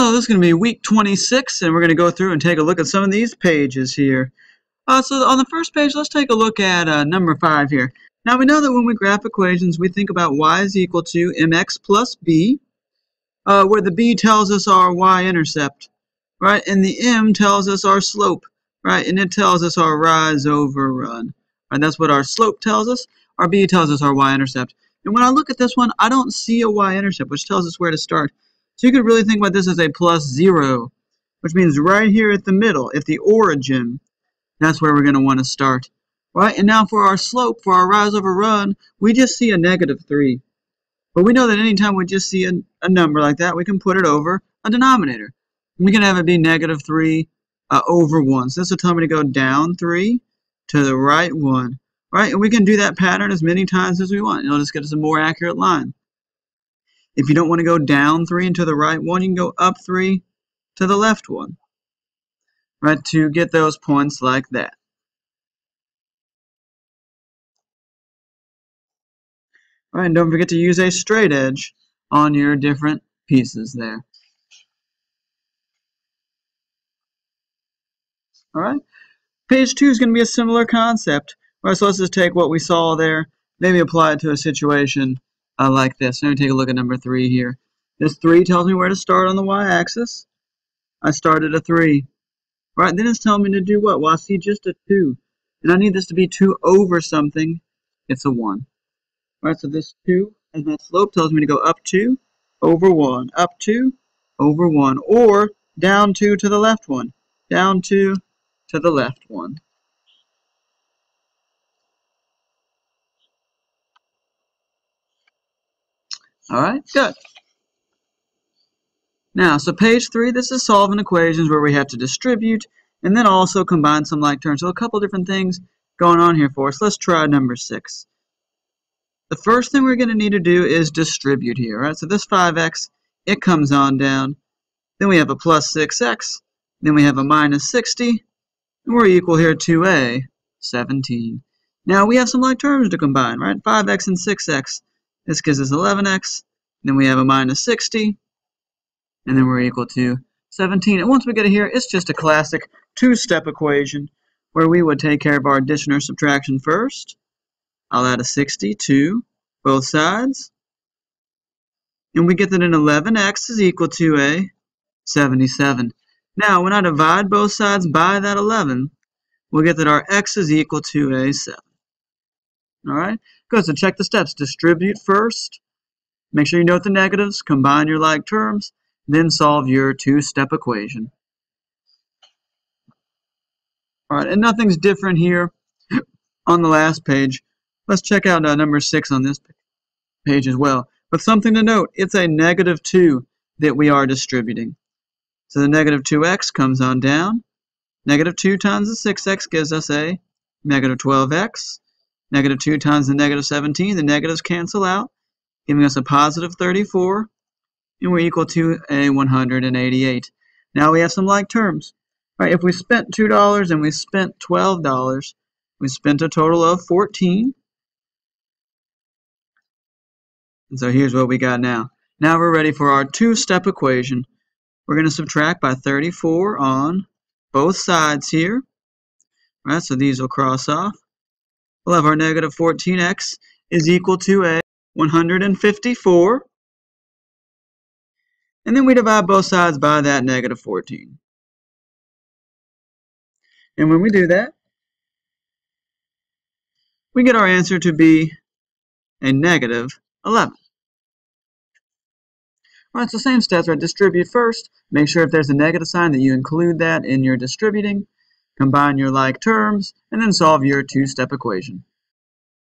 So this is going to be week 26, and we're going to go through and take a look at some of these pages here. So on the first page, let's take a look at number 5 here. Now we know that when we graph equations, we think about y is equal to mx plus b, where the b tells us our y-intercept, right? And the m tells us our slope, right? And it tells us our rise over run. Right? That's what our slope tells us. Our b tells us our y-intercept. And when I look at this one, I don't see a y-intercept, which tells us where to start. So you could really think about this as a plus 0, which means right here at the middle, at the origin, that's where we're going to want to start. Right? And now for our slope, for our rise over run, we just see a negative 3. But we know that anytime we just see a number like that, we can put it over a denominator. We can have it be negative 3 over 1. So this will tell me to go down 3 to the right 1. Right? And we can do that pattern as many times as we want. It'll just get us a more accurate line. If you don't want to go down 3 and to the right 1, you can go up 3 to the left 1. Right? To get those points like that. All right, and don't forget to use a straight edge on your different pieces there. All right, page 2 is going to be a similar concept. All right, so let's just take what we saw there, maybe apply it to a situation like this. Let me take a look at number 3 here. This 3 tells me where to start on the y-axis. I started a 3. All right, then it's telling me to do what? Well, I see just a 2, and I need this to be 2 over something. It's a 1. All right, so this 2 as my slope tells me to go up 2 over 1, up 2 over 1, or down 2 to the left 1, down 2 to the left 1. All right, good. Now, so page 3, this is solving equations where we have to distribute and then also combine some like terms. So a couple different things going on here for us. Let's try number 6. The first thing we're going to need to do is distribute here, right? So this 5x, it comes on down. Then we have a plus 6x. Then we have a minus 60. And we're equal here to a 17. Now we have some like terms to combine, right? 5x and 6x. This gives us 11x. Then we have a minus 60. And then we're equal to 17. And once we get it here, it's just a classic two-step equation where we would take care of our addition or subtraction first. I'll add a 60 to both sides. And we get that an 11x is equal to a 77. Now, when I divide both sides by that 11, we'll get that our x is equal to a 7. All right? Good. So check the steps. Distribute first. Make sure you note the negatives. Combine your like terms. Then solve your two-step equation. All right, and nothing's different here on the last page. Let's check out number 6 on this page as well. But something to note, it's a negative 2 that we are distributing. So the negative 2x comes on down. Negative 2 times the 6x gives us a negative 12x. Negative 2 times the negative 17, the negatives cancel out, giving us a positive 34. And we're equal to a 188. Now we have some like terms. All right, if we spent $2 and we spent $12, we spent a total of 14. And so here's what we got now. Now we're ready for our two-step equation. We're going to subtract by 34 on both sides here. All right, so these will cross off. We'll have our negative 14x is equal to a 154. And then we divide both sides by that negative 14. And when we do that, we get our answer to be a negative 11. All right, so same steps, right? Distribute first. Make sure if there's a negative sign that you include that in your distributing. Combine your like terms, and then solve your two-step equation.